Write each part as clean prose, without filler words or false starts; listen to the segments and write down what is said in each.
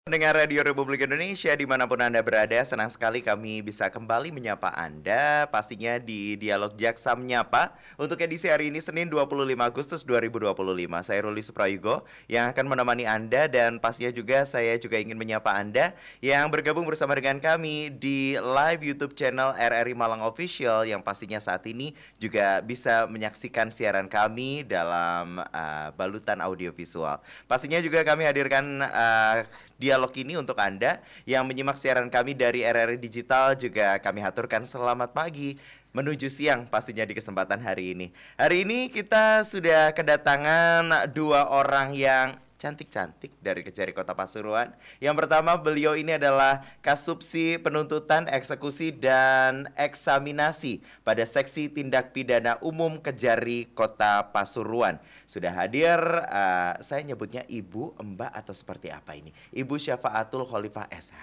Pendengar Radio Republik Indonesia dimanapun Anda berada, senang sekali kami bisa kembali menyapa Anda, pastinya di Dialog Jaksa Menyapa untuk edisi hari ini Senin 25 Agustus 2025. Saya Ruli Suprayugo yang akan menemani Anda dan pastinya juga saya juga ingin menyapa Anda yang bergabung bersama dengan kami di live YouTube channel RRI Malang Official yang pastinya saat ini juga bisa menyaksikan siaran kami dalam balutan audiovisual. Pastinya juga kami hadirkan dialog ini untuk Anda yang menyimak siaran kami dari RRI Digital, juga kami haturkan selamat pagi menuju siang pastinya di kesempatan hari ini. Hari ini kita sudah kedatangan dua orang yang cantik-cantik dari Kejari Kota Pasuruan. Yang pertama, beliau ini adalah Kasubsi Penuntutan, Eksekusi dan Eksaminasi pada Seksi Tindak Pidana Umum Kejari Kota Pasuruan. Sudah hadir, saya nyebutnya Ibu, Mbak atau seperti apa ini? Ibu Syafaatul Khalifah SH.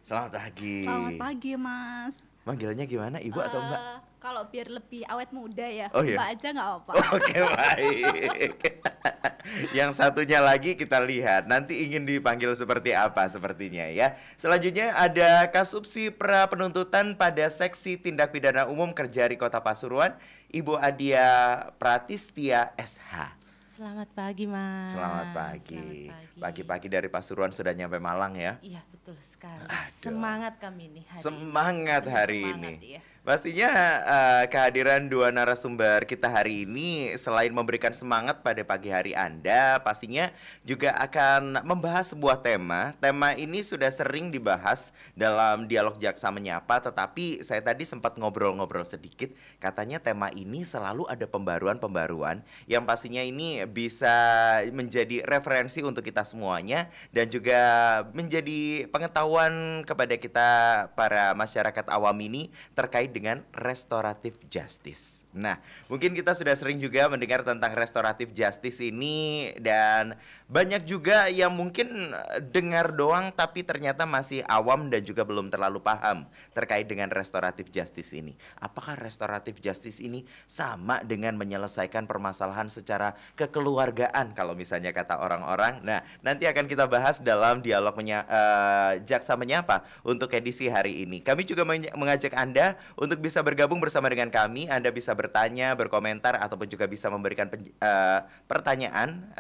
Selamat pagi. Selamat pagi, Mas. Manggilannya gimana, Ibu atau Mbak? Kalau biar lebih awet muda ya, Oh, iya? Mbak aja nggak apa-apa. Oke, baik. Yang satunya lagi kita lihat nanti ingin dipanggil seperti apa sepertinya ya. Selanjutnya ada Kasubsi Pra Penuntutan pada Seksi Tindak Pidana Umum Kejari Kota Pasuruan, Ibu Adia Pratistia SH. Selamat pagi, Mas. Selamat pagi. Selamat pagi. Pagi-pagi dari Pasuruan sudah nyampe Malang ya. Iya, betul sekali. Aduh. Semangat kami nih hari Semangat ini. hari Semangat, ini. iya. Pastinya kehadiran dua narasumber kita hari ini selain memberikan semangat pada pagi hari Anda, pastinya juga akan membahas sebuah tema. Tema ini sudah sering dibahas dalam Dialog Jaksa Menyapa, tetapi saya tadi sempat ngobrol-ngobrol sedikit. Katanya tema ini selalu ada pembaruan-pembaruan yang pastinya ini bisa menjadi referensi untuk kita semuanya dan juga menjadi pengetahuan kepada kita para masyarakat awam ini terkait dengan restoratif justice. Nah, mungkin kita sudah sering juga mendengar tentang restoratif justice ini dan banyak juga yang mungkin dengar doang tapi ternyata masih awam dan juga belum terlalu paham terkait dengan restoratif justice ini. Apakah restoratif justice ini sama dengan menyelesaikan permasalahan secara kekeluargaan kalau misalnya kata orang-orang? Nah, nanti akan kita bahas dalam dialog Jaksa Menyapa untuk edisi hari ini. Kami juga mengajak Anda untuk bisa bergabung bersama dengan kami. Anda bisa bertanya, berkomentar, ataupun juga bisa memberikan pertanyaan.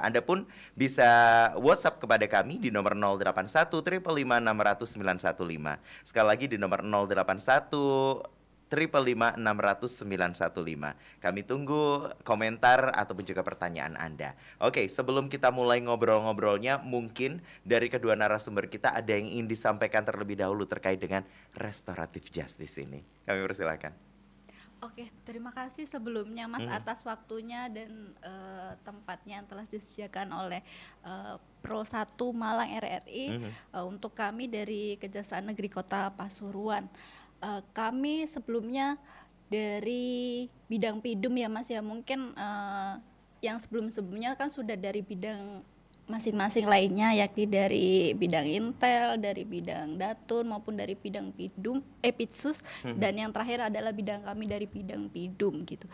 Anda pun bisa WhatsApp kepada kami di nomor 081 555 600 915. Sekali lagi di nomor 081 555 600 915. Kami tunggu komentar ataupun juga pertanyaan Anda. Oke, sebelum kita mulai ngobrol-ngobrolnya, mungkin dari kedua narasumber kita ada yang ingin disampaikan terlebih dahulu terkait dengan restoratif justice ini. Kami persilakan. Oke, terima kasih sebelumnya Mas atas waktunya dan tempatnya yang telah disediakan oleh Pro 1 Malang RRI untuk kami dari Kejaksaan Negeri Kota Pasuruan. Kami sebelumnya dari bidang pidum ya Mas ya, mungkin yang sebelum-sebelumnya kan sudah dari bidang masing-masing lainnya, yakni dari bidang intel, dari bidang datun maupun dari bidang pitsus dan yang terakhir adalah bidang kami dari bidang pidum gitu.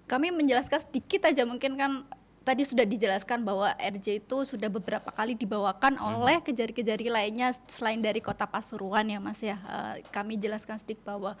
Kami menjelaskan sedikit aja, mungkin kan tadi sudah dijelaskan bahwa RJ itu sudah beberapa kali dibawakan oleh kejari-kejari lainnya selain dari Kota Pasuruan ya Mas ya. Kami jelaskan sedikit bahwa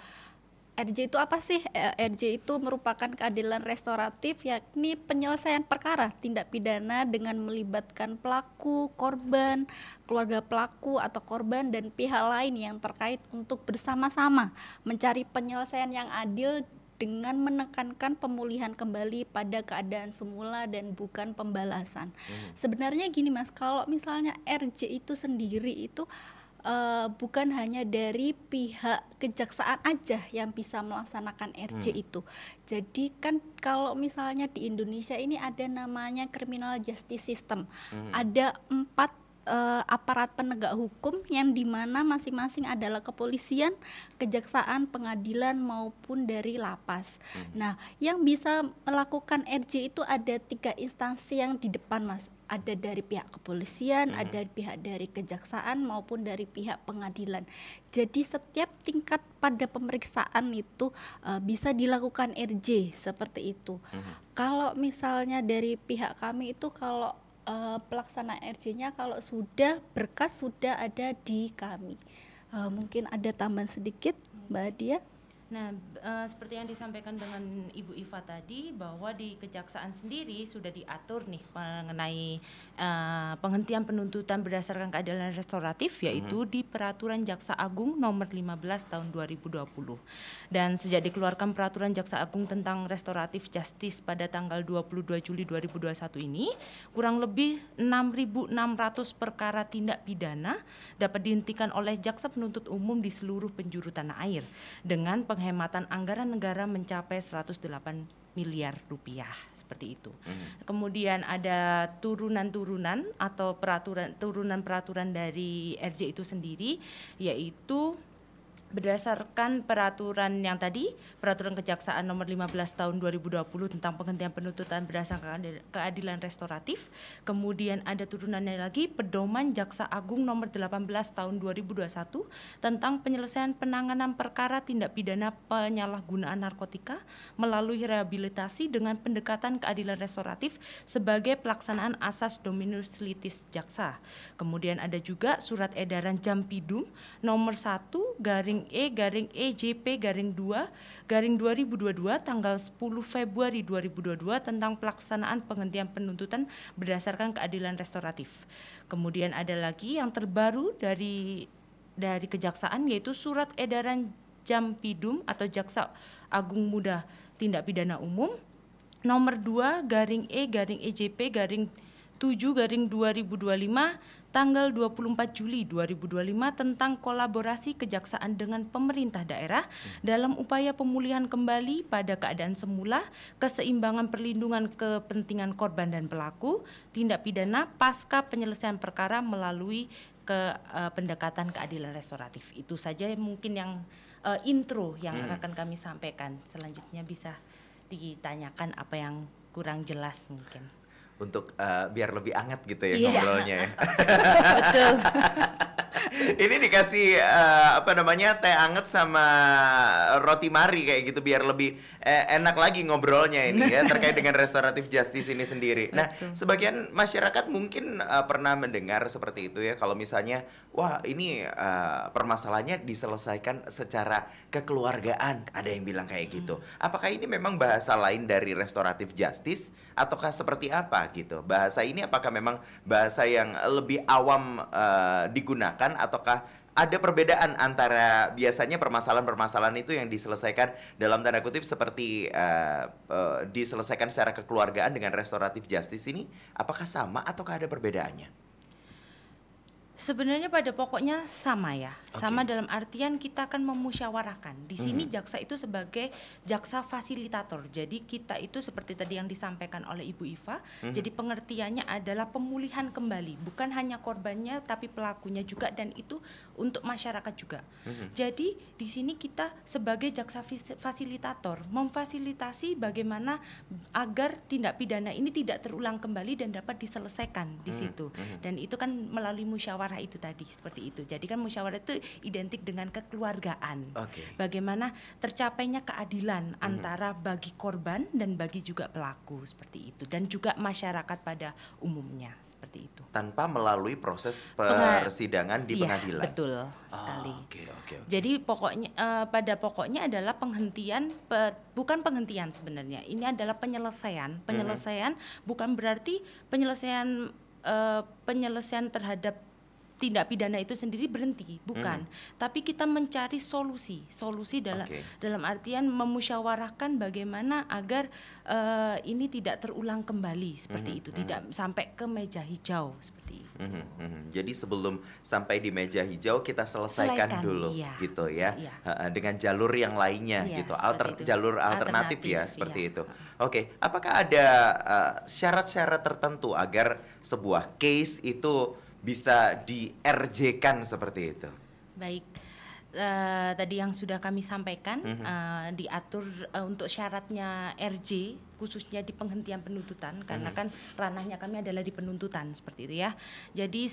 RJ itu apa sih? RJ itu merupakan keadilan restoratif, yakni penyelesaian perkara tindak pidana dengan melibatkan pelaku, korban, keluarga pelaku atau korban dan pihak lain yang terkait untuk bersama-sama mencari penyelesaian yang adil dengan menekankan pemulihan kembali pada keadaan semula dan bukan pembalasan. Sebenarnya gini Mas, kalau misalnya RJ itu sendiri itu bukan hanya dari pihak kejaksaan aja yang bisa melaksanakan RJ itu. Jadi kan kalau misalnya di Indonesia ini ada namanya criminal justice system. Ada 4 aparat penegak hukum yang dimana masing-masing adalah kepolisian, kejaksaan, pengadilan maupun dari lapas. Nah, yang bisa melakukan RJ itu ada 3 instansi yang di depan Mas. Ada dari pihak kepolisian, ada pihak dari kejaksaan maupun dari pihak pengadilan. Jadi setiap tingkat pada pemeriksaan itu bisa dilakukan RJ seperti itu. Kalau misalnya dari pihak kami itu kalau Pelaksanaan RJ-nya kalau sudah berkas sudah ada di kami. Mungkin ada tambahan sedikit, Mbak Dia. Nah, seperti yang disampaikan dengan Ibu Iva tadi, bahwa di Kejaksaan sendiri sudah diatur nih mengenai penghentian penuntutan berdasarkan keadilan restoratif, yaitu di Peraturan Jaksa Agung Nomor 15 Tahun 2020. Dan sejak dikeluarkan Peraturan Jaksa Agung tentang Restoratif Justice pada tanggal 22 Juli 2021 ini, kurang lebih 6.600 perkara tindak pidana dapat dihentikan oleh jaksa penuntut umum di seluruh penjuru tanah air dengan penghematan anggaran negara mencapai 108 miliar rupiah, seperti itu. Kemudian ada turunan-turunan atau peraturan dari RJ itu sendiri, yaitu berdasarkan peraturan yang tadi, Peraturan Kejaksaan Nomor 15 Tahun 2020 tentang penghentian penuntutan berdasarkan keadilan restoratif. Kemudian ada turunannya lagi, Pedoman Jaksa Agung Nomor 18 Tahun 2021 tentang penyelesaian penanganan perkara tindak pidana penyalahgunaan narkotika melalui rehabilitasi dengan pendekatan keadilan restoratif sebagai pelaksanaan asas dominus litis jaksa. Kemudian ada juga Surat Edaran Jampidum Nomor 1/EJP/2/2022 tanggal 10 Februari 2022 tentang pelaksanaan penghentian penuntutan berdasarkan keadilan restoratif. Kemudian ada lagi yang terbaru dari Kejaksaan, yaitu Surat Edaran Jampidum atau Jaksa Agung Muda Tindak Pidana Umum Nomor 2/EJP/7/2025 tanggal 24 Juli 2025 tentang kolaborasi kejaksaan dengan pemerintah daerah dalam upaya pemulihan kembali pada keadaan semula, keseimbangan perlindungan kepentingan korban dan pelaku tindak pidana pasca penyelesaian perkara melalui pendekatan keadilan restoratif. Itu saja mungkin yang intro yang akan kami sampaikan. Selanjutnya bisa ditanyakan apa yang kurang jelas mungkin. Untuk biar lebih hangat gitu ya ngobrolnya ya. Betul. Ini dikasih teh hangat sama roti mari kayak gitu biar lebih enak lagi ngobrolnya ini ya terkait dengan restoratif justice ini sendiri. Nah, sebagian masyarakat mungkin pernah mendengar seperti itu ya, kalau misalnya wah ini permasalahannya diselesaikan secara kekeluargaan, ada yang bilang kayak gitu. Apakah ini memang bahasa lain dari restoratif justice ataukah seperti apa gitu? Bahasa ini apakah memang bahasa yang lebih awam digunakan ataukah ada perbedaan antara biasanya permasalahan-permasalahan itu yang diselesaikan dalam tanda kutip seperti diselesaikan secara kekeluargaan dengan restoratif justice ini, apakah sama ataukah ada perbedaannya? Sebenarnya pada pokoknya sama ya, sama dalam artian kita akan memusyawarahkan. Di sini jaksa itu sebagai jaksa fasilitator. Jadi kita itu seperti tadi yang disampaikan oleh Ibu Iva, jadi pengertiannya adalah pemulihan kembali, bukan hanya korbannya tapi pelakunya juga, dan itu untuk masyarakat juga. Jadi di sini kita sebagai jaksa fasilitator memfasilitasi bagaimana agar tindak pidana ini tidak terulang kembali dan dapat diselesaikan di situ. Dan itu kan melalui musyawarah itu tadi, seperti itu. Jadi kan musyawarah itu identik dengan kekeluargaan. Bagaimana tercapainya keadilan antara bagi korban dan bagi juga pelaku, seperti itu. Dan juga masyarakat pada umumnya, seperti itu. Tanpa melalui proses persidangan di pengadilan. Betul sekali. Oke. Jadi pokoknya pada pokoknya adalah penghentian, bukan penghentian sebenarnya. Ini adalah penyelesaian. Penyelesaian bukan berarti penyelesaian terhadap tindak pidana itu sendiri berhenti, bukan. Tapi kita mencari solusi dalam artian memusyawarahkan bagaimana agar ini tidak terulang kembali, seperti itu, tidak sampai ke meja hijau, seperti itu. Jadi sebelum sampai di meja hijau kita selesaikan dulu, gitu ya, dengan jalur yang lainnya, gitu, jalur alternatif ya, seperti itu. Oke, apakah ada syarat-syarat tertentu agar sebuah case itu bisa di-RJ-kan seperti itu? Baik, tadi yang sudah kami sampaikan, diatur untuk syaratnya RJ, khususnya di penghentian penuntutan, karena kan ranahnya kami adalah di penuntutan, seperti itu ya. Jadi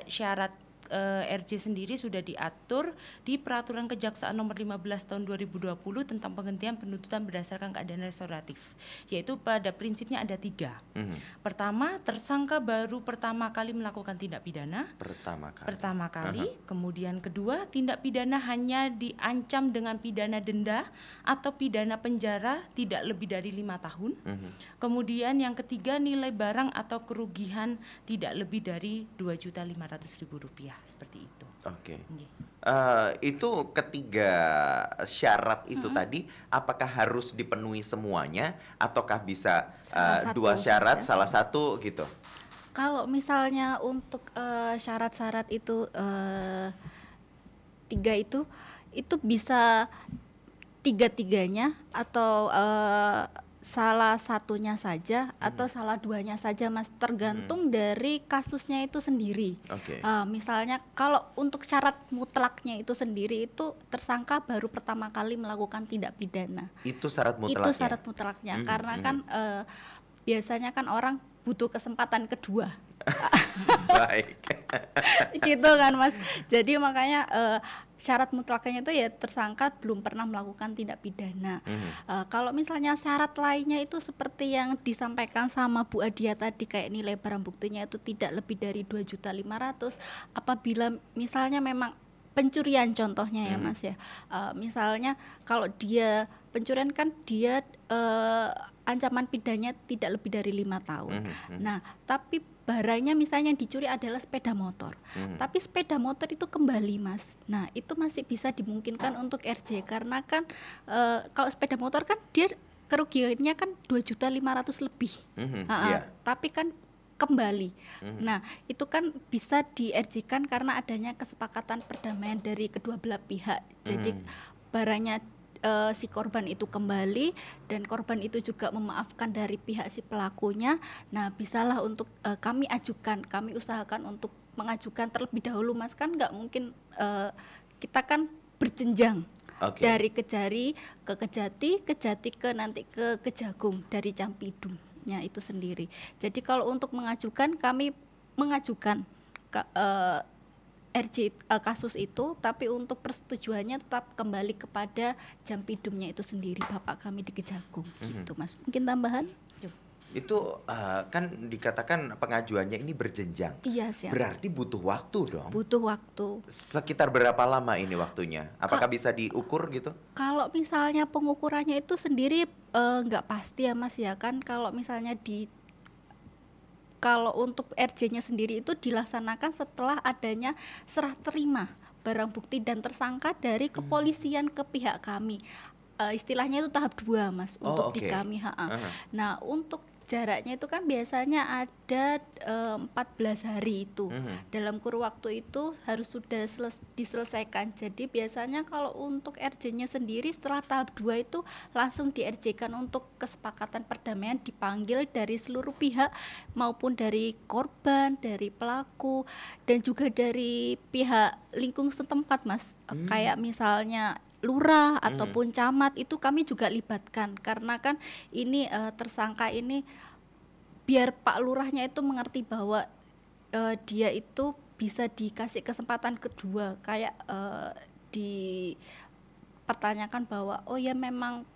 syarat RJ sendiri sudah diatur di Peraturan Kejaksaan Nomor 15 Tahun 2020 tentang penghentian penuntutan berdasarkan keadaan restoratif, yaitu pada prinsipnya ada 3. Pertama, tersangka baru pertama kali melakukan tindak pidana. Pertama kali. Kemudian kedua, tindak pidana hanya diancam dengan pidana denda atau pidana penjara tidak lebih dari 5 tahun. Kemudian yang ketiga, nilai barang atau kerugian tidak lebih dari Rp2.500.000, seperti itu. Oke. Itu ketiga syarat itu tadi, apakah harus dipenuhi semuanya, ataukah bisa dua syarat salah satu gitu? Kalau misalnya untuk syarat-syarat itu 3 itu bisa tiga-tiganya atau salah satunya saja atau salah duanya saja, Mas, tergantung dari kasusnya itu sendiri. Misalnya kalau untuk syarat mutlaknya itu sendiri, itu tersangka baru pertama kali melakukan tindak pidana. Itu syarat mutlaknya? Itu syarat mutlaknya, karena kan biasanya kan orang butuh kesempatan kedua. Baik. Gitu kan, Mas. Jadi makanya syarat mutlaknya itu ya tersangka belum pernah melakukan tindak pidana. Kalau misalnya syarat lainnya itu seperti yang disampaikan sama Bu Adia tadi, kayak nilai barang buktinya itu tidak lebih dari 2.500.000, apabila misalnya memang pencurian contohnya ya, Mas ya. Misalnya kalau dia pencurian kan dia ancaman pidananya tidak lebih dari 5 tahun. Nah, tapi barangnya misalnya yang dicuri adalah sepeda motor. Tapi sepeda motor itu kembali, Mas. Nah, itu masih bisa dimungkinkan untuk RJ, karena kan kalau sepeda motor kan dia kerugiannya kan 2.500.000 lebih. Tapi kan kembali. Nah, itu kan bisa di-RJ-kan karena adanya kesepakatan perdamaian dari kedua belah pihak. Jadi barangnya si korban itu kembali dan korban itu juga memaafkan dari pihak si pelakunya. Nah, bisalah untuk kami usahakan untuk mengajukan terlebih dahulu, Mas. Kan nggak mungkin kita kan berjenjang. Dari Kejari ke Kejati, Kejati ke nanti ke Kejagung, dari Campidumnya itu sendiri. Jadi kalau untuk mengajukan, kami mengajukan RJ kasus itu, tapi untuk persetujuannya tetap kembali kepada Jampidumnya itu sendiri, bapak kami di Kejagung. Gitu, Mas. Mungkin tambahan? Itu kan dikatakan pengajuannya ini berjenjang. Iya, siap. Berarti butuh waktu dong? Butuh waktu. Sekitar berapa lama ini waktunya? Apakah bisa diukur gitu? Kalau misalnya pengukurannya itu sendiri nggak pasti ya, Mas ya, kan kalau misalnya kalau untuk RJ-nya sendiri itu dilaksanakan setelah adanya serah terima barang bukti dan tersangka dari kepolisian ke pihak kami. Istilahnya itu tahap 2, Mas, untuk di kami. Nah, untuk jaraknya itu kan biasanya ada 14 hari itu. Dalam kurun waktu itu harus sudah diselesaikan. Jadi biasanya kalau untuk RJ-nya sendiri setelah tahap 2 itu langsung di-RJ-kan untuk kesepakatan perdamaian, dipanggil dari seluruh pihak maupun dari korban, dari pelaku, dan juga dari pihak lingkung setempat, Mas. Kayak misalnya lurah ataupun camat, itu kami juga libatkan, karena kan ini tersangka ini biar Pak Lurahnya itu mengerti bahwa dia itu bisa dikasih kesempatan kedua, kayak dipertanyakan bahwa oh ya memang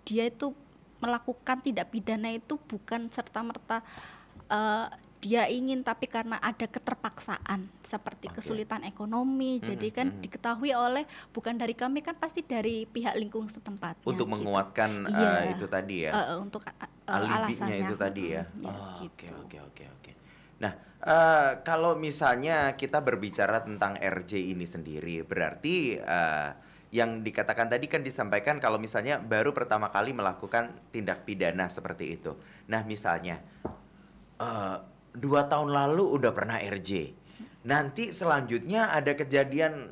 dia itu melakukan tindak pidana itu bukan serta-merta dia ingin, tapi karena ada keterpaksaan seperti kesulitan ekonomi. Jadi kan diketahui oleh bukan dari kami, kan pasti dari pihak lingkung setempat. Untuk menguatkan itu tadi ya. Untuk alibinya itu tadi ya. Oke. Nah, kalau misalnya kita berbicara tentang RJ ini sendiri, berarti yang dikatakan tadi kan disampaikan kalau misalnya baru pertama kali melakukan tindak pidana seperti itu. Nah, misalnya 2 tahun lalu udah pernah RJ. Nanti selanjutnya ada kejadian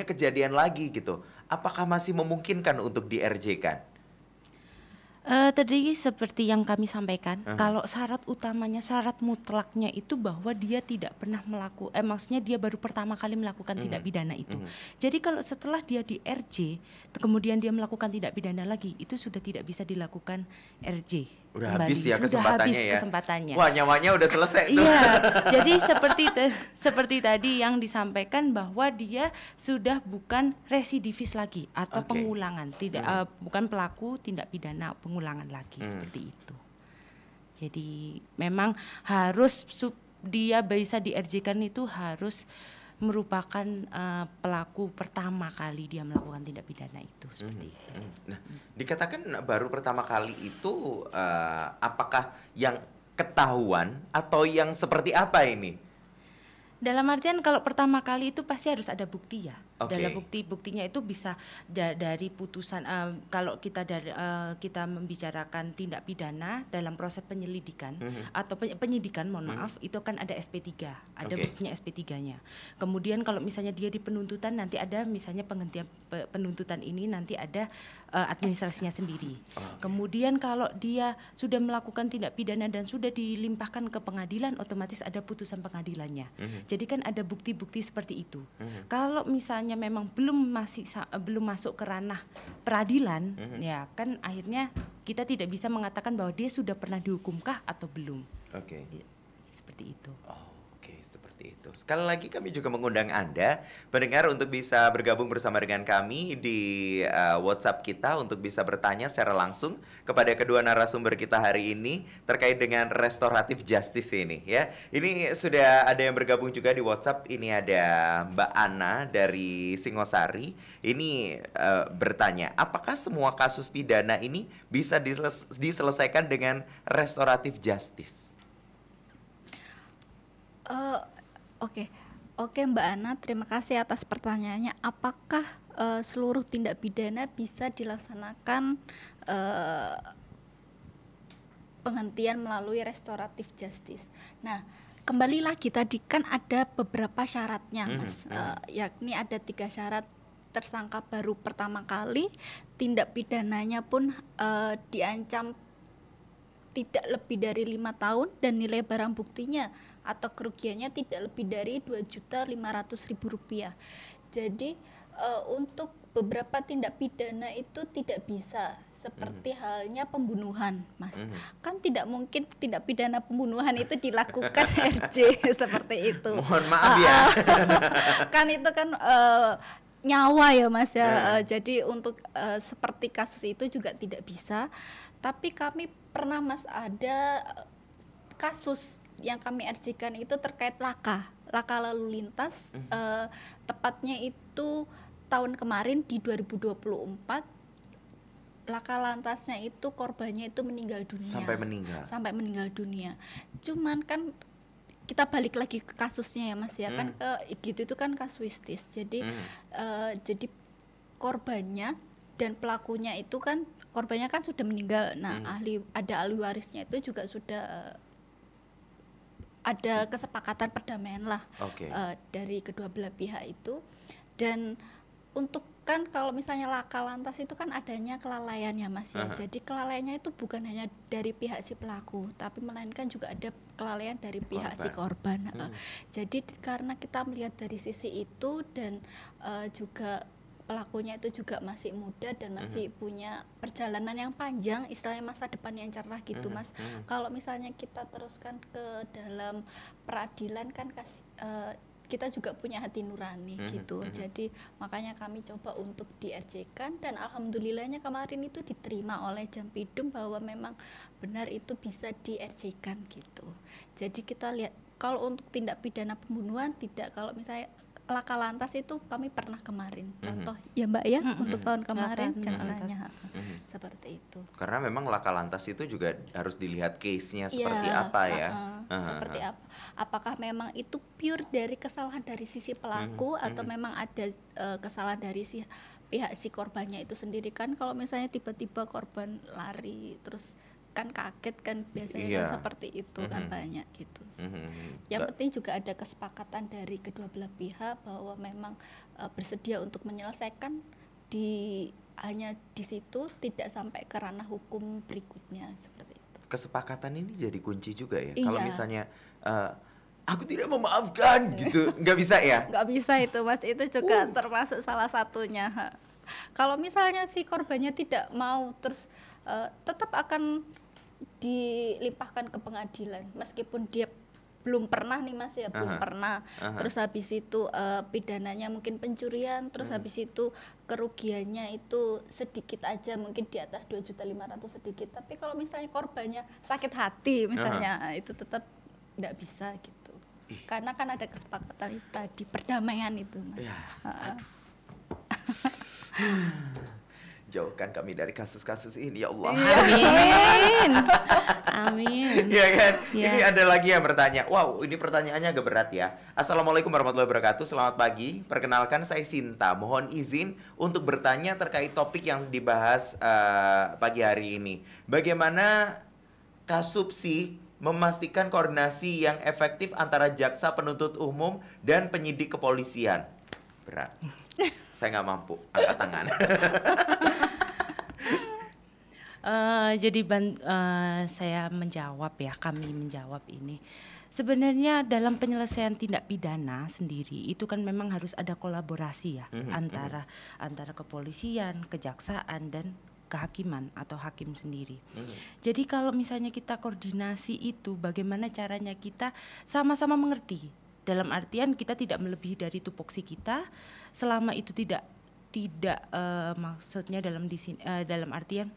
kejadian lagi gitu. Apakah masih memungkinkan untuk di RJ-kan? Tadi seperti yang kami sampaikan, kalau syarat utamanya, syarat mutlaknya itu bahwa dia tidak pernah maksudnya dia baru pertama kali melakukan tindak pidana itu. Jadi kalau setelah dia di RJ, kemudian dia melakukan tindak pidana lagi, itu sudah tidak bisa dilakukan RJ. Udah kembali. habis ya Sudah kesempatannya habis ya. kesempatannya. Wah, nyawanya udah selesai tuh. Iya, jadi seperti tadi yang disampaikan bahwa dia sudah bukan residivis lagi atau Oke. pengulangan, tidak bukan pelaku tindak pidana pengulangan lagi seperti itu. Jadi memang harus dia bisa di-RJ-kan itu harus merupakan pelaku pertama kali dia melakukan tindak pidana itu seperti itu. Nah, dikatakan baru pertama kali itu apakah yang ketahuan atau yang seperti apa ini? Dalam artian kalau pertama kali itu pasti harus ada bukti ya. Oke. Dalam buktinya itu bisa dari putusan kalau kita membicarakan tindak pidana dalam proses penyelidikan atau penyidikan maaf itu kan ada SP3, ada Oke. buktinya SP3-nya. Kemudian kalau misalnya dia di penuntutan nanti ada misalnya penghentian penuntutan ini nanti ada administrasinya sendiri. Kemudian kalau dia sudah melakukan tindak pidana dan sudah dilimpahkan ke pengadilan otomatis ada putusan pengadilannya. Jadi kan ada bukti-bukti seperti itu. Kalau misalnya memang belum masuk ke ranah peradilan, ya kan akhirnya kita tidak bisa mengatakan bahwa dia sudah pernah dihukumkah atau belum. Oke. Seperti itu. Oke, seperti itu. Sekali lagi kami juga mengundang Anda pendengar untuk bisa bergabung bersama dengan kami di WhatsApp kita untuk bisa bertanya secara langsung kepada kedua narasumber kita hari ini terkait dengan restoratif justice ini ya. Ini sudah ada yang bergabung juga di WhatsApp. Ini ada Mbak Ana dari Singosari. Ini bertanya, apakah semua kasus pidana ini bisa diselesaikan dengan restoratif justice? Oke Mbak Ana, terima kasih atas pertanyaannya. Apakah seluruh tindak pidana bisa dilaksanakan penghentian melalui restoratif justice? Nah, kembali lagi tadi kan ada beberapa syaratnya, Mas. Yakni ada 3 syarat. Tersangka baru pertama kali, tindak pidananya pun diancam tidak lebih dari 5 tahun dan nilai barang buktinya atau kerugiannya tidak lebih dari Rp2.500.000. Jadi untuk beberapa tindak pidana itu tidak bisa seperti halnya pembunuhan, Mas. Kan tidak mungkin tindak pidana pembunuhan itu dilakukan RJ seperti itu. Mohon maaf ya. Kan itu kan nyawa ya, Mas ya. Jadi untuk seperti kasus itu juga tidak bisa. Tapi kami pernah, Mas, ada kasus yang kami RJ-kan itu terkait laka lalu lintas, tepatnya itu tahun kemarin di 2024. Laka lantasnya itu korbannya itu meninggal dunia. Sampai meninggal dunia. Cuman kan kita balik lagi ke kasusnya ya, Mas ya. Kan gitu itu kan kasuistis. Jadi jadi korbannya dan pelakunya itu kan korbannya kan sudah meninggal. Nah, ada ahli warisnya itu juga sudah ada kesepakatan perdamaian lah dari kedua belah pihak itu. Dan untuk kan kalau misalnya laka lantas itu kan adanya kelalaian ya, Mas ya. Jadi kelalaiannya itu bukan hanya dari pihak si pelaku, tapi melainkan juga ada kelalaian dari pihak si korban. Jadi karena kita melihat dari sisi itu dan juga pelakunya itu juga masih muda dan masih punya perjalanan yang panjang, istilahnya masa depan yang cerah gitu, Mas. Kalau misalnya kita teruskan ke dalam peradilan kan kita juga punya hati nurani gitu. Jadi makanya kami coba untuk di-RJ-kan dan alhamdulillahnya kemarin itu diterima oleh Jampidum bahwa memang benar itu bisa di-RJ-kan gitu. Jadi kita lihat kalau untuk tindak pidana pembunuhan tidak, kalau misalnya laka lantas itu kami pernah kemarin contoh ya Mbak ya, untuk tahun kemarin jaksanya seperti itu. Karena memang laka lantas itu juga harus dilihat case-nya seperti apa ya. Seperti apa? Apakah memang itu pure dari kesalahan dari sisi pelaku atau memang ada kesalahan dari pihak si korbannya itu sendiri. Kan kalau misalnya tiba-tiba korban lari terus kan kaget kan biasanya kan seperti itu kan banyak gitu. Yang penting juga ada kesepakatan dari kedua belah pihak bahwa memang bersedia untuk menyelesaikan hanya di situ, tidak sampai ke ranah hukum berikutnya seperti itu. Kesepakatan ini jadi kunci juga ya. Kalau misalnya aku tidak memaafkan gitu, nggak bisa ya? Nggak bisa itu, Mas, itu juga termasuk salah satunya. Kalau misalnya si korbannya tidak mau terus tetap akan dilimpahkan ke pengadilan meskipun dia belum pernah nih Mas ya, belum pernah. Terus habis itu pidananya mungkin pencurian, terus habis itu kerugiannya itu sedikit aja, mungkin di atas 2.500.000 sedikit. Tapi kalau misalnya korbannya sakit hati misalnya, itu tetap tidak bisa gitu. Karena kan ada kesepakatan itu tadi, perdamaian itu Mas. Ya, jauhkan kami dari kasus-kasus ini ya Allah. Amin. Amin. Iya kan? Ya. Ini ada lagi yang bertanya. Wow, ini pertanyaannya agak berat ya. Assalamualaikum warahmatullahi wabarakatuh. Selamat pagi. Perkenalkan saya Sinta. Mohon izin untuk bertanya terkait topik yang dibahas pagi hari ini. Bagaimana Kasubsi memastikan koordinasi yang efektif antara jaksa penuntut umum dan penyidik kepolisian? Berat. Saya nggak mampu angkat tangan. Saya menjawab ya, kami menjawab ini. Sebenarnya dalam penyelesaian tindak pidana sendiri itu kan memang harus ada kolaborasi ya antara kepolisian, kejaksaan dan kehakiman atau hakim sendiri. Jadi kalau misalnya kita koordinasi itu, bagaimana caranya kita sama-sama mengerti. Dalam artian kita tidak melebihi dari tupoksi kita, selama itu tidak maksudnya dalam artian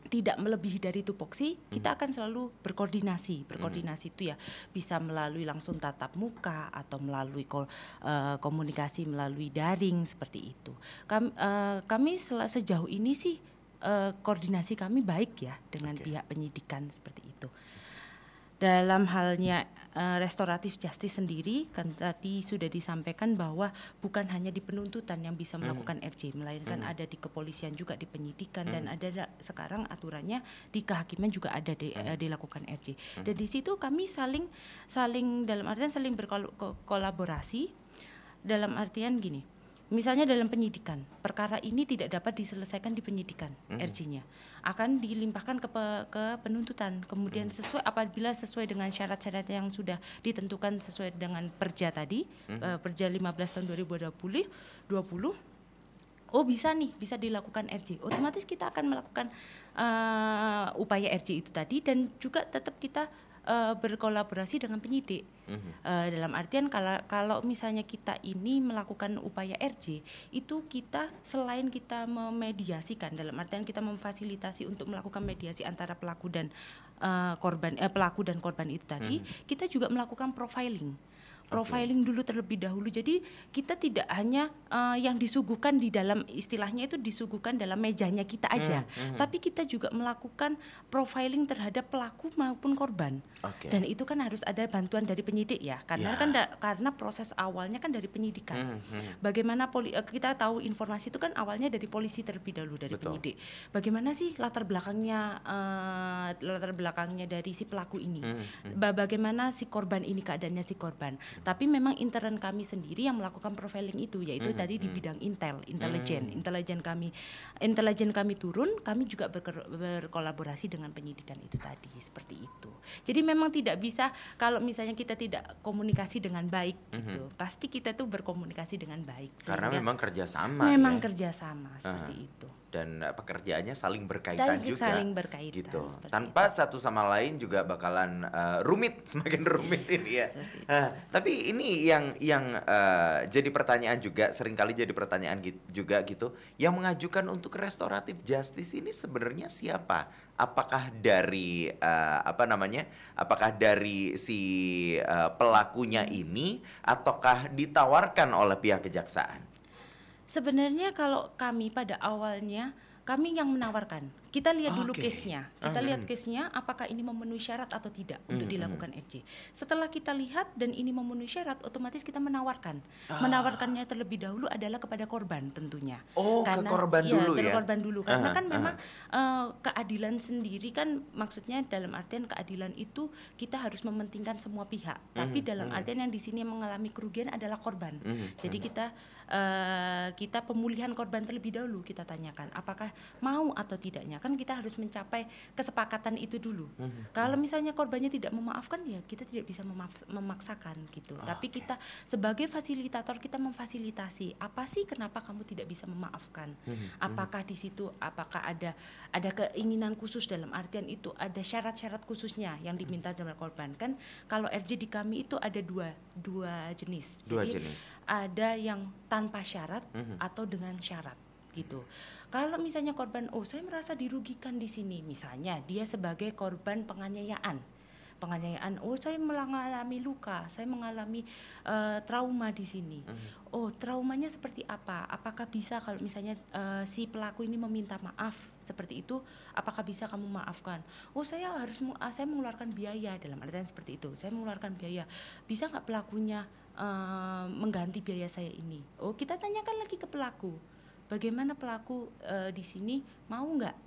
tidak melebihi dari tupoksi, kita akan selalu berkoordinasi. Berkoordinasi itu ya bisa melalui langsung tatap muka atau melalui komunikasi melalui daring seperti itu. Kami sejauh ini sih koordinasi kami baik ya dengan pihak penyidikan seperti itu. Dalam halnya restoratif justice sendiri kan tadi sudah disampaikan bahwa bukan hanya di penuntutan yang bisa melakukan RJ, melainkan ada di kepolisian juga, di penyidikan, dan ada sekarang aturannya di kehakiman juga ada dilakukan RJ. Dan di situ kami saling dalam artian saling berkolaborasi dalam artian gini. Misalnya dalam penyidikan, perkara ini tidak dapat diselesaikan di penyidikan, RJ-nya akan dilimpahkan ke penuntutan. Kemudian apabila sesuai dengan syarat-syarat yang sudah ditentukan sesuai dengan Perja tadi, Perja 15 tahun 2020, bisa dilakukan RJ. Otomatis kita akan melakukan upaya RJ itu tadi, dan juga tetap kita berkolaborasi dengan penyidik. Dalam artian kalau misalnya kita ini melakukan upaya RJ, itu kita selain kita memediasikan, dalam artian kita memfasilitasi untuk melakukan mediasi antara pelaku dan korban itu tadi, kita juga melakukan profiling dulu terlebih dahulu. Jadi kita tidak hanya yang disuguhkan di dalam, istilahnya itu disuguhkan dalam mejanya kita aja, tapi kita juga melakukan profiling terhadap pelaku maupun korban. Dan itu kan harus ada bantuan dari penyidik ya, karena karena proses awalnya kan dari penyidikan. Bagaimana kita tahu informasi itu kan awalnya dari polisi terlebih dahulu, dari penyidik. Bagaimana sih latar belakangnya dari si pelaku ini? Bagaimana si korban ini, keadaannya si korban? Tapi memang intern kami sendiri yang melakukan profiling itu, yaitu tadi di bidang intelijen kami turun, kami juga berkolaborasi dengan penyidikan itu tadi, seperti itu. Jadi memang tidak bisa kalau misalnya kita tidak komunikasi dengan baik gitu, pasti kita tuh berkomunikasi dengan baik. Karena memang kerjasama. Kerjasama seperti itu. Dan pekerjaannya saling berkaitan juga. Saling berkaitan. Gitu. Tanpa itu. Satu sama lain juga bakalan rumit, semakin rumit ini ya. Tapi ini yang jadi pertanyaan juga, seringkali jadi pertanyaan juga gitu. Yang mengajukan untuk restoratif justice ini sebenarnya siapa? Apakah dari apakah dari si pelakunya ini, ataukah ditawarkan oleh pihak kejaksaan? Sebenarnya kalau kami pada awalnya kami yang menawarkan. Kita lihat dulu case-nya. Kita lihat case-nya apakah ini memenuhi syarat atau tidak untuk dilakukan RJ. Setelah kita lihat dan ini memenuhi syarat, otomatis kita menawarkan. Menawarkannya terlebih dahulu adalah kepada korban tentunya. Karena, ke korban dulu ya. Ke korban dulu. Karena kan memang keadilan sendiri kan, maksudnya dalam artian keadilan itu kita harus mementingkan semua pihak. Tapi dalam artian yang di sini yang mengalami kerugian adalah korban. Jadi kita pemulihan korban terlebih dahulu kita tanyakan apakah mau atau tidaknya. kan kita harus mencapai kesepakatan itu dulu. Kalau misalnya korbannya tidak memaafkan, ya kita tidak bisa memaksakan gitu. Tapi kita sebagai fasilitator, kita memfasilitasi. Apa sih kenapa kamu tidak bisa memaafkan? Apakah di situ apakah ada keinginan khusus, dalam artian itu ada syarat-syarat khususnya yang diminta dari korban. Kan kalau RJ di kami itu ada dua jenis. Jadi ada yang tanpa syarat atau dengan syarat gitu. Kalau misalnya korban, saya merasa dirugikan di sini, misalnya dia sebagai korban penganiayaan, saya mengalami luka, saya mengalami trauma di sini. Traumanya seperti apa? Apakah bisa kalau misalnya si pelaku ini meminta maaf seperti itu, apakah bisa kamu maafkan? Saya mengeluarkan biaya, dalam artian seperti itu. Saya mengeluarkan biaya. Bisa nggak pelakunya mengganti biaya saya ini? Kita tanyakan lagi ke pelaku. Bagaimana pelaku di sini mau nggak?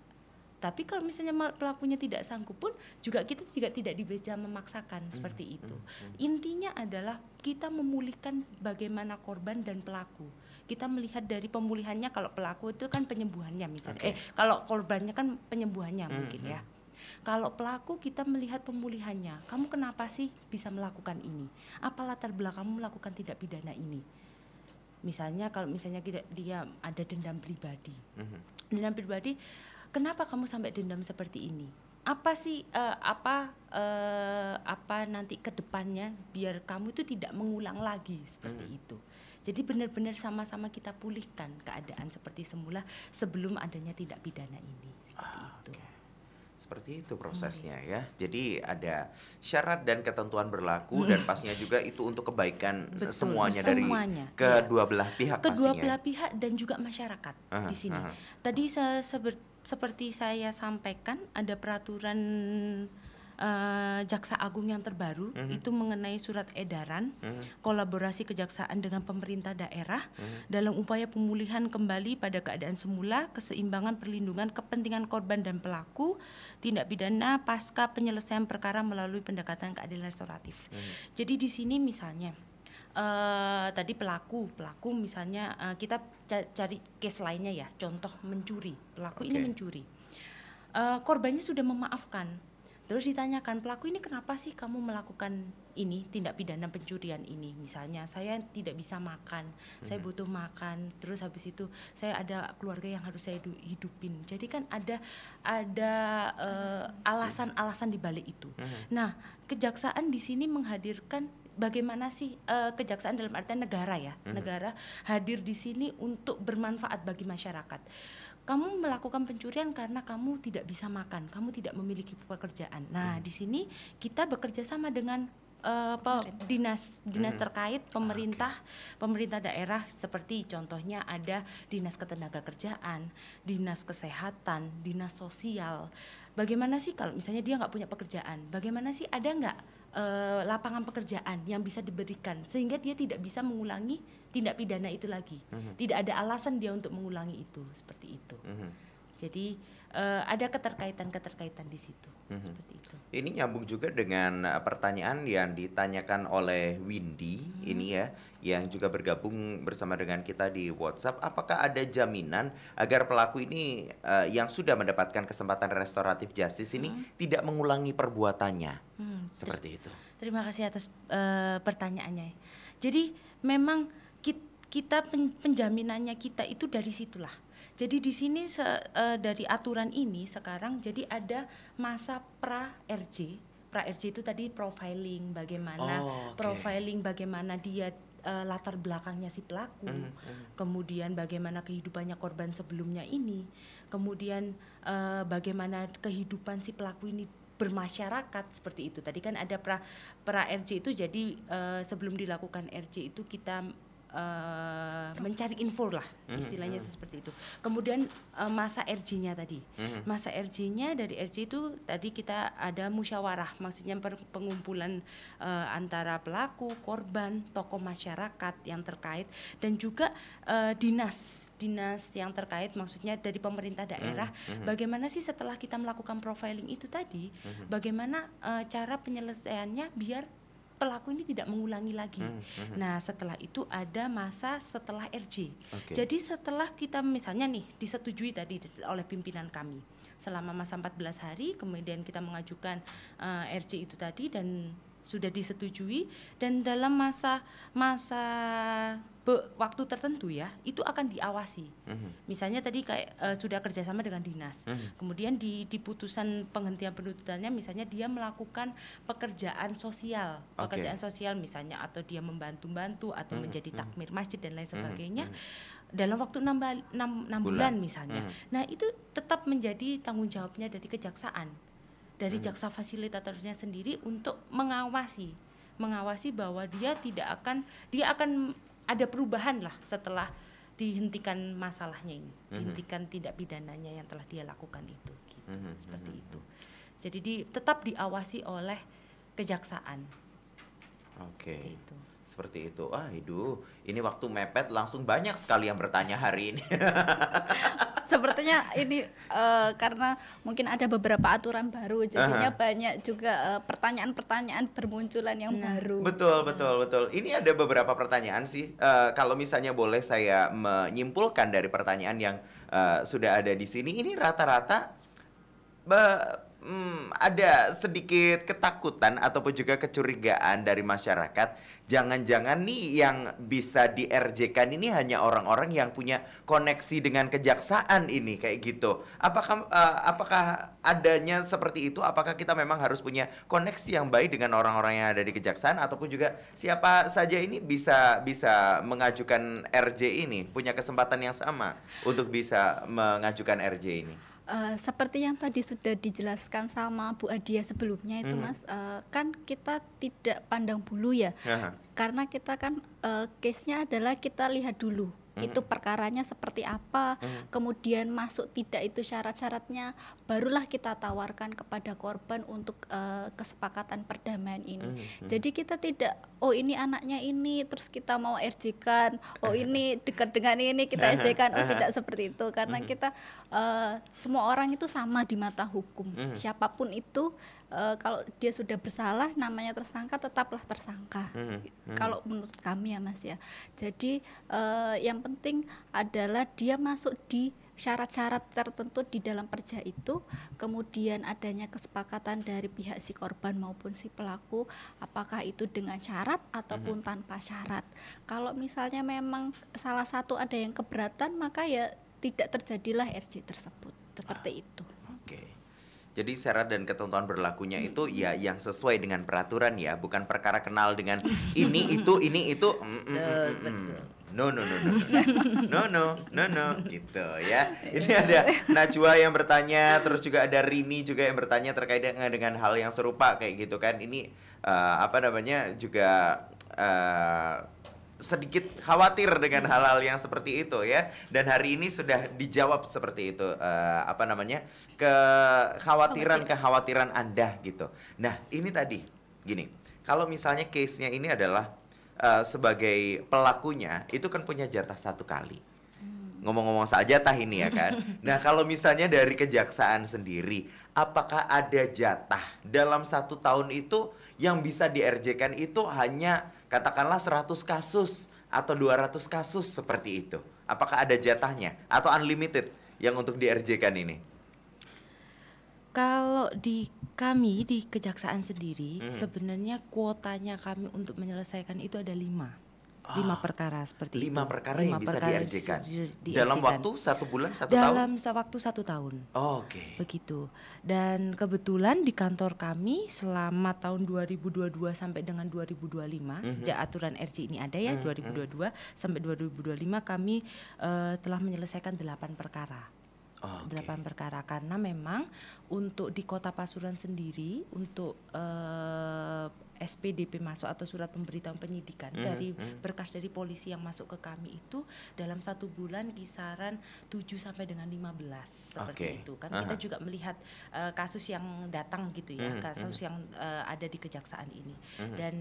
Tapi kalau misalnya pelakunya tidak sanggup pun juga kita tidak bisa memaksakan seperti itu. Intinya adalah kita memulihkan bagaimana korban dan pelaku. Kita melihat dari pemulihannya, kalau pelaku itu kan penyembuhannya misalnya. Kalau korbannya kan penyembuhannya mungkin ya. Kalau pelaku kita melihat pemulihannya. Kamu kenapa sih bisa melakukan ini? Apa latar belakangmu melakukan tindak pidana ini? Misalnya kalau misalnya dia ada dendam pribadi. Dendam pribadi, kenapa kamu sampai dendam seperti ini? Apa sih apa nanti ke depannya biar kamu itu tidak mengulang lagi seperti itu. Jadi benar-benar sama-sama kita pulihkan keadaan seperti semula sebelum adanya tindak pidana ini, seperti itu. Seperti itu prosesnya ya. Jadi ada syarat dan ketentuan berlaku dan pastinya juga itu untuk kebaikan semuanya dari kedua belah pihak pastinya. Kedua belah pihak dan juga masyarakat di sini. Tadi seperti saya sampaikan, ada peraturan Jaksa Agung yang terbaru itu mengenai surat edaran kolaborasi kejaksaan dengan pemerintah daerah dalam upaya pemulihan kembali pada keadaan semula, keseimbangan perlindungan kepentingan korban dan pelaku tindak pidana pasca penyelesaian perkara melalui pendekatan keadilan restoratif. Jadi di sini misalnya tadi pelaku misalnya kita cari case lainnya ya, contoh mencuri, pelaku ini mencuri, korbannya sudah memaafkan. Terus ditanyakan, pelaku ini kenapa sih kamu melakukan ini, tindak pidana pencurian ini? Misalnya saya tidak bisa makan, saya butuh makan, terus habis itu saya ada keluarga yang harus saya hidupin. Jadi kan ada alasan-alasan di balik itu. Nah, kejaksaan di sini menghadirkan bagaimana sih kejaksaan dalam artian negara ya, negara hadir di sini untuk bermanfaat bagi masyarakat. Kamu melakukan pencurian karena kamu tidak bisa makan, kamu tidak memiliki pekerjaan. Nah, di sini kita bekerja sama dengan dinas terkait, pemerintah daerah, seperti contohnya ada dinas ketenagakerjaan, dinas kesehatan, dinas sosial. Bagaimana sih kalau misalnya dia nggak punya pekerjaan, bagaimana sih ada nggak lapangan pekerjaan yang bisa diberikan sehingga dia tidak bisa mengulangi tindak pidana itu lagi. Tidak ada alasan dia untuk mengulangi itu, seperti itu. Jadi ada keterkaitan di situ, seperti itu. Ini nyambung juga dengan pertanyaan yang ditanyakan oleh Windy ini ya, yang juga bergabung bersama dengan kita di WhatsApp. Apakah ada jaminan agar pelaku ini yang sudah mendapatkan kesempatan restoratif justice ini tidak mengulangi perbuatannya? Seperti itu. Terima kasih atas pertanyaannya. Jadi memang kita penjaminannya kita itu dari situlah. Jadi di sini dari aturan ini sekarang jadi ada masa pra-RJ. Pra-RJ itu tadi profiling bagaimana dia latar belakangnya si pelaku, kemudian bagaimana kehidupannya korban sebelumnya ini, kemudian bagaimana kehidupan si pelaku ini bermasyarakat, seperti itu. Tadi kan ada pra-RJ itu, jadi sebelum dilakukan RJ itu kita mencari info lah, istilahnya itu seperti itu. Kemudian masa RJ-nya tadi, masa RJ-nya dari RJ itu tadi kita ada musyawarah, maksudnya pengumpulan antara pelaku, korban, tokoh masyarakat yang terkait, dan juga dinas yang terkait, maksudnya dari pemerintah daerah. Bagaimana sih setelah kita melakukan profiling itu tadi, bagaimana cara penyelesaiannya biar pelaku ini tidak mengulangi lagi. Nah, setelah itu ada masa setelah RJ. Jadi setelah kita misalnya nih disetujui tadi oleh pimpinan kami, selama masa 14 hari, kemudian kita mengajukan RJ itu tadi dan sudah disetujui, dan dalam masa waktu tertentu ya itu akan diawasi. Misalnya tadi kayak sudah kerjasama dengan dinas, kemudian di putusan penghentian penuntutannya misalnya dia melakukan pekerjaan sosial misalnya, atau dia membantu atau menjadi takmir masjid dan lain sebagainya dalam waktu 6 bulan misalnya. Nah itu tetap menjadi tanggung jawabnya dari kejaksaan, dari jaksa fasilitatornya sendiri untuk mengawasi bahwa dia akan ada perubahan lah setelah dihentikan masalahnya ini, dihentikan tindak pidananya yang telah dia lakukan itu, gitu, seperti itu. Jadi tetap diawasi oleh kejaksaan. Oke. Seperti itu. Ini waktu mepet, langsung banyak sekali yang bertanya hari ini. Sepertinya ini karena mungkin ada beberapa aturan baru, jadinya banyak juga pertanyaan-pertanyaan bermunculan yang baru. Betul. Ini ada beberapa pertanyaan sih. Kalau misalnya boleh saya menyimpulkan dari pertanyaan yang sudah ada di sini, ini rata-rata ada sedikit ketakutan ataupun juga kecurigaan dari masyarakat. Jangan-jangan nih yang bisa di RJ-kan ini hanya orang-orang yang punya koneksi dengan kejaksaan ini, kayak gitu. Apakah adanya seperti itu? Apakah kita memang harus punya koneksi yang baik dengan orang-orang yang ada di kejaksaan, ataupun juga siapa saja ini bisa mengajukan RJ ini, punya kesempatan yang sama untuk bisa mengajukan RJ ini? Seperti yang tadi sudah dijelaskan sama Bu Adia sebelumnya itu Mas, kan kita tidak pandang bulu ya, karena kita kan case-nya adalah kita lihat dulu itu perkaranya seperti apa, kemudian masuk tidak itu syarat-syaratnya, barulah kita tawarkan kepada korban untuk kesepakatan perdamaian ini. Jadi kita tidak, ini anaknya ini terus kita mau RJ-kan, ini dekat dengan ini kita RJ-kan, tidak seperti itu, karena kita semua orang itu sama di mata hukum, siapapun itu. Kalau dia sudah bersalah, namanya tersangka, tetaplah tersangka. Kalau menurut kami ya Mas ya. Jadi yang penting adalah dia masuk di syarat-syarat tertentu di dalam perja itu, kemudian adanya kesepakatan dari pihak si korban maupun si pelaku, apakah itu dengan syarat ataupun tanpa syarat. Kalau misalnya memang salah satu ada yang keberatan, maka ya tidak terjadilah RJ tersebut, seperti itu. Jadi syarat dan ketentuan berlakunya itu ya yang sesuai dengan peraturan ya, bukan perkara kenal dengan ini itu. No, gitu ya. Ini ada Najwa yang bertanya, terus juga ada Rini juga yang bertanya terkait dengan hal yang serupa kayak gitu kan. Ini juga sedikit khawatir dengan hal-hal yang seperti itu ya, dan hari ini sudah dijawab seperti itu, kekhawatiran Anda gitu. Nah ini tadi gini, kalau misalnya case-nya ini adalah sebagai pelakunya itu kan punya jatah 1 kali, ngomong-ngomong saja jatah ini ya kan. Nah kalau misalnya dari kejaksaan sendiri, apakah ada jatah dalam 1 tahun itu yang bisa di-RJ-kan itu hanya katakanlah 100 kasus atau 200 kasus seperti itu? Apakah ada jatahnya atau unlimited yang untuk di-RJ-kan ini? Kalau kami di kejaksaan sendiri, sebenarnya kuotanya kami untuk menyelesaikan itu ada 5 perkara seperti 5 itu. perkara yang bisa di-RJ-kan dalam waktu 1 bulan 1 tahun? Dalam waktu 1 tahun. Oke. Begitu. Dan kebetulan di kantor kami selama tahun 2022 sampai dengan 2025, sejak aturan RJ ini ada ya, 2022 sampai 2025 kami telah menyelesaikan 8 perkara. 8 perkara, karena memang untuk di Kota Pasuruan sendiri untuk SPDP masuk atau surat pemberitahuan penyidikan dari berkas dari polisi yang masuk ke kami itu dalam 1 bulan kisaran 7 sampai dengan 15 seperti itu kan. Kita juga melihat kasus yang datang gitu ya, kasus yang ada di kejaksaan ini, dan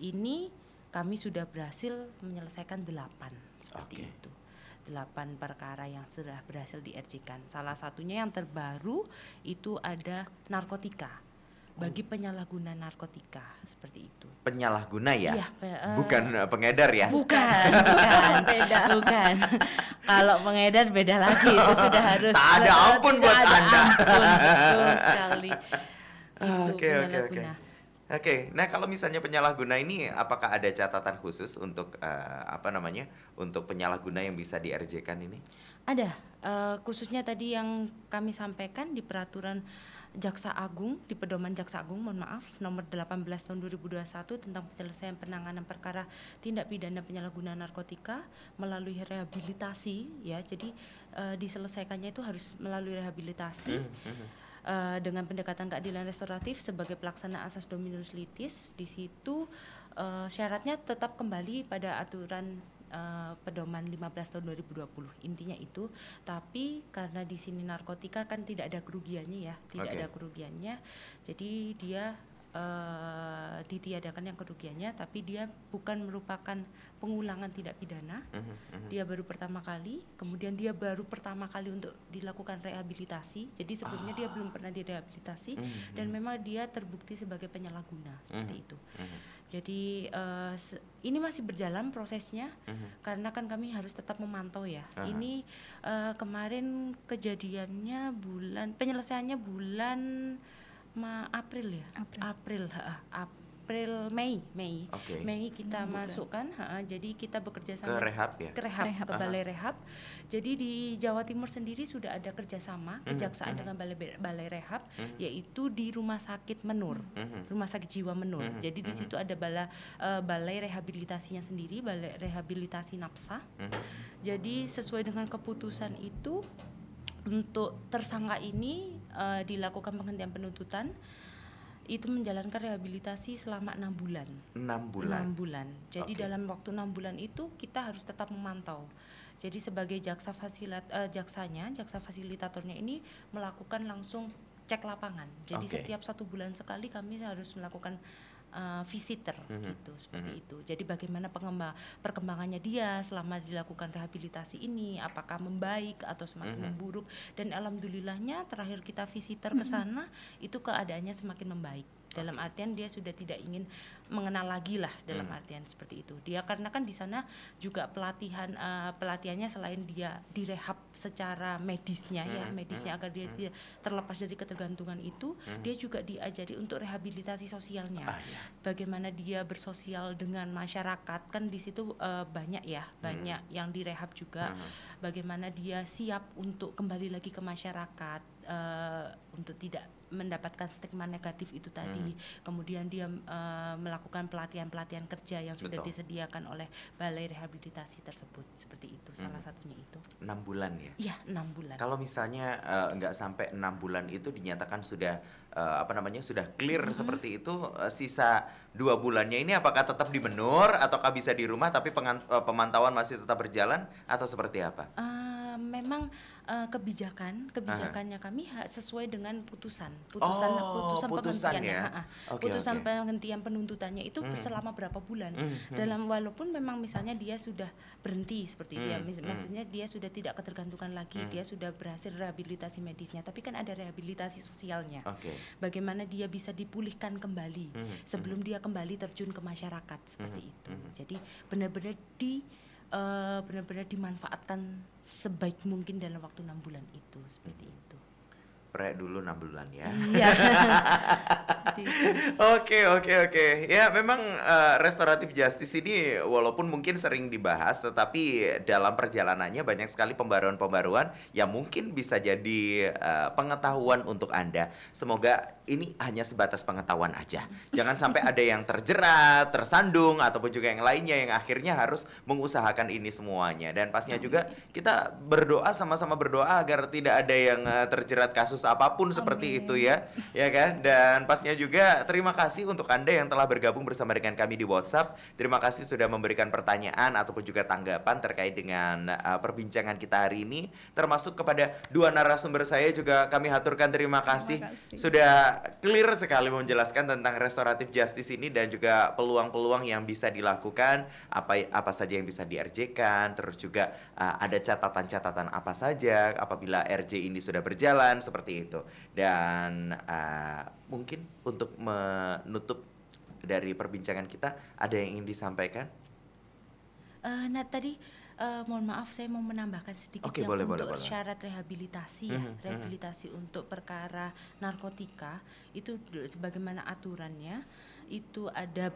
ini kami sudah berhasil menyelesaikan 8 seperti itu. 8 perkara yang sudah berhasil di-RJ-kan. Salah satunya yang terbaru itu ada narkotika. bagi penyalahguna narkotika seperti itu. Penyalahguna ya? Iya, bukan pengedar ya? Bukan. Beda. Bukan. Kalau pengedar beda lagi, itu sudah harus Tak ada ampun buat tidak ada Anda. ampun, betul sekali. Itu Oke. penyalahguna. Oke, nah kalau misalnya penyalahguna ini, apakah ada catatan khusus untuk untuk penyalahguna yang bisa di-RJ-kan ini? Ada, khususnya tadi yang kami sampaikan di peraturan Jaksa Agung, di Pedoman Jaksa Agung, mohon maaf, nomor 18 tahun 2021 tentang penyelesaian penanganan perkara tindak pidana penyalahgunaan narkotika melalui rehabilitasi, ya. Jadi diselesaikannya itu harus melalui rehabilitasi dengan pendekatan keadilan restoratif sebagai pelaksana asas dominus litis. Di situ syaratnya tetap kembali pada aturan Pedoman 15 tahun 2020, intinya itu. Tapi karena di sini narkotika kan tidak ada kerugiannya ya, tidak ada kerugiannya, jadi dia ditiadakan yang kerugiannya, tapi dia bukan merupakan pengulangan tindak pidana. Dia baru pertama kali, kemudian dia baru pertama kali untuk dilakukan rehabilitasi. Jadi sebelumnya dia belum pernah direhabilitasi dan memang dia terbukti sebagai penyalahguna seperti itu. Jadi ini masih berjalan prosesnya karena kan kami harus tetap memantau ya. Ini kemarin kejadiannya penyelesaiannya bulan April ya. Mei kita masukkan. Jadi kita bekerja sama ke rehab ya. Ke balai rehab. Jadi di Jawa Timur sendiri sudah ada kerjasama kejaksaan dengan balai rehab, yaitu di Rumah Sakit Menur, Rumah Sakit Jiwa Menur. Jadi di situ ada balai rehabilitasinya sendiri, balai rehabilitasi nafsa. Jadi sesuai dengan keputusan itu, untuk tersangka ini dilakukan penghentian penuntutan, itu menjalankan rehabilitasi selama 6 bulan. 6 bulan. 6 bulan. Jadi dalam waktu 6 bulan itu kita harus tetap memantau. Jadi sebagai jaksa fasilitatornya ini melakukan langsung cek lapangan. Jadi setiap 1 bulan sekali kami harus melakukan visitor gitu, seperti itu. Jadi bagaimana perkembangannya dia selama dilakukan rehabilitasi ini, apakah membaik atau semakin memburuk. Dan alhamdulillahnya terakhir kita visitor ke sana itu keadaannya semakin membaik. Dalam artian dia sudah tidak ingin mengenal lagi lah, dalam artian seperti itu. Dia karena kan di sana juga pelatihannya selain dia direhab secara medisnya medisnya agar dia tidak terlepas dari ketergantungan itu, dia juga diajari untuk rehabilitasi sosialnya. Bagaimana dia bersosial dengan masyarakat, kan di situ banyak yang direhab juga. Bagaimana dia siap untuk kembali lagi ke masyarakat, untuk tidak mendapatkan stigma negatif itu tadi. Kemudian dia melakukan pelatihan kerja yang sudah disediakan oleh balai rehabilitasi tersebut. Seperti itu, salah satunya itu. 6 bulan ya? Iya, 6 bulan. Kalau misalnya nggak sampai 6 bulan itu dinyatakan sudah sudah clear seperti itu, sisa 2 bulannya ini apakah tetap di Menur ataukah bisa di rumah tapi pemantauan masih tetap berjalan atau seperti apa? Memang kebijakannya kami sesuai dengan putusan putusan penghentian ya. Putusan penghentian penuntutannya itu selama berapa bulan. Walaupun memang misalnya dia sudah berhenti seperti itu ya, maksudnya dia sudah tidak ketergantungan lagi, dia sudah berhasil rehabilitasi medisnya, tapi kan ada rehabilitasi sosialnya. Bagaimana dia bisa dipulihkan kembali sebelum dia kembali terjun ke masyarakat seperti itu. Jadi benar-benar dimanfaatkan sebaik mungkin dalam waktu 6 bulan itu, seperti itu. Dulu 6 bulan ya. Iya. Oke. Ya memang restoratif justice ini walaupun mungkin sering dibahas, tetapi dalam perjalanannya banyak sekali pembaruan-pembaruan yang mungkin bisa jadi pengetahuan untuk Anda. Semoga ini hanya sebatas pengetahuan aja. Jangan sampai ada yang terjerat, tersandung, ataupun juga yang lainnya yang akhirnya harus mengusahakan ini semuanya. Dan pastinya juga kita sama-sama berdoa agar tidak ada yang terjerat kasus apapun seperti itu ya kan. Dan pastinya juga terima kasih untuk Anda yang telah bergabung bersama dengan kami di WhatsApp. Terima kasih sudah memberikan pertanyaan ataupun juga tanggapan terkait dengan perbincangan kita hari ini. Termasuk kepada 2 narasumber saya juga kami haturkan terima kasih. Sudah clear sekali menjelaskan tentang restoratif justice ini dan juga peluang-peluang yang bisa dilakukan, apa saja yang bisa di-RJ-kan, terus juga ada catatan-catatan apa saja apabila RJ ini sudah berjalan seperti seperti itu. Dan mungkin untuk menutup dari perbincangan kita, ada yang ingin disampaikan? Nah tadi mohon maaf saya mau menambahkan sedikit Oke, yang boleh, untuk boleh. syarat rehabilitasi ya. Rehabilitasi untuk perkara narkotika itu sebagaimana aturannya itu ada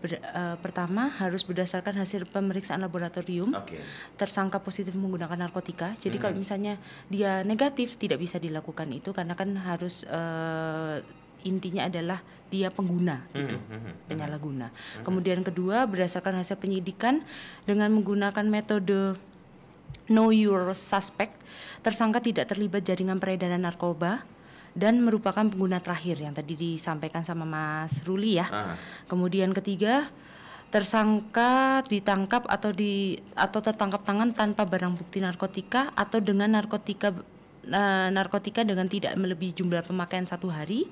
pertama harus berdasarkan hasil pemeriksaan laboratorium. Tersangka positif menggunakan narkotika. Jadi kalau misalnya dia negatif tidak bisa dilakukan itu karena kan harus intinya adalah dia pengguna gitu, penyalahguna. Kemudian kedua, berdasarkan hasil penyidikan dengan menggunakan metode know your suspect, tersangka tidak terlibat jaringan peredaran narkoba dan merupakan pengguna terakhir yang tadi disampaikan sama Mas Ruli ya. Kemudian ketiga, tersangka ditangkap atau tertangkap tangan tanpa barang bukti narkotika atau dengan narkotika dengan tidak melebihi jumlah pemakaian 1 hari.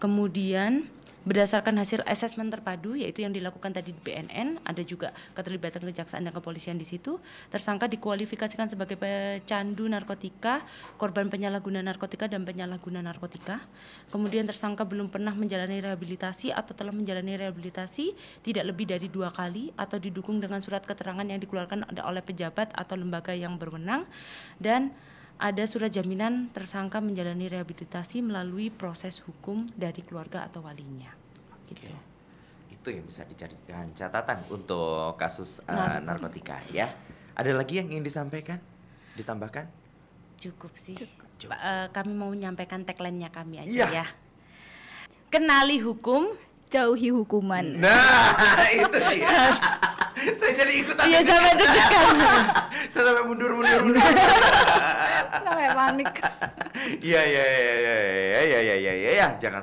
Kemudian berdasarkan hasil asesmen terpadu yaitu yang dilakukan tadi di BNN, ada juga keterlibatan kejaksaan dan kepolisian di situ. Tersangka dikualifikasikan sebagai pecandu narkotika, korban penyalahguna narkotika dan penyalahguna narkotika. Kemudian tersangka belum pernah menjalani rehabilitasi atau telah menjalani rehabilitasi tidak lebih dari 2 kali atau didukung dengan surat keterangan yang dikeluarkan oleh pejabat atau lembaga yang berwenang, dan ada surat jaminan tersangka menjalani rehabilitasi melalui proses hukum dari keluarga atau walinya. Gitu. Itu yang bisa dijadikan catatan untuk kasus narkotika ya. Ada lagi yang ingin disampaikan? Ditambahkan? Cukup sih. Cukup. Kami mau menyampaikan tagline-nya kami aja Iya. ya. Kenali hukum, Jauhi hukuman. Nah, itu dia. Saya jadi ikutan. Iya, sampai deg-degan. Saya sampai mundur. Sampai panik. Iya. Jangan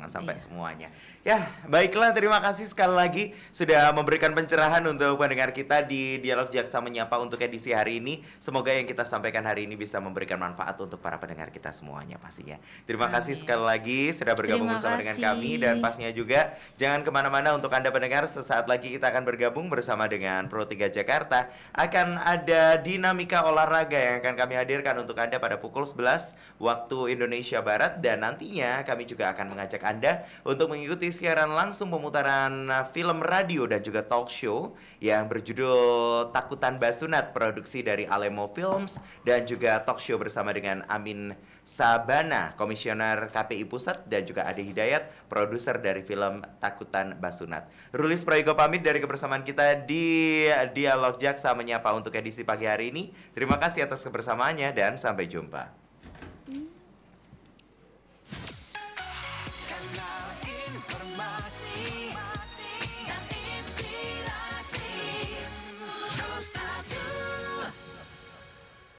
sampai semuanya. Ya, baiklah, terima kasih sekali lagi sudah memberikan pencerahan untuk pendengar kita di Dialog Jaksa Menyapa untuk edisi hari ini. Semoga yang kita sampaikan hari ini bisa memberikan manfaat untuk para pendengar kita semuanya pastinya. Terima kasih sekali lagi sudah bergabung bersama dengan kami, dan pastinya juga jangan kemana-mana untuk Anda pendengar. Sesaat lagi kita akan bergabung bersama dengan Pro 3 Jakarta. Akan ada dinamika olahraga yang akan kami hadirkan untuk Anda pada pukul 11 waktu Indonesia Barat, dan nantinya kami juga akan mengajak Anda untuk mengikuti siaran langsung pemutaran film radio dan juga talk show yang berjudul Takutan Basunat, produksi dari Alemo Films, dan juga talk show bersama dengan Amin Sabana, Komisioner KPI Pusat, dan juga Ade Hidayat, produser dari film Takutan Basunat. Rulis Prayogo pamit dari kebersamaan kita di Dialog Jaksa Menyapa untuk edisi pagi hari ini. Terima kasih atas kebersamaannya dan sampai jumpa.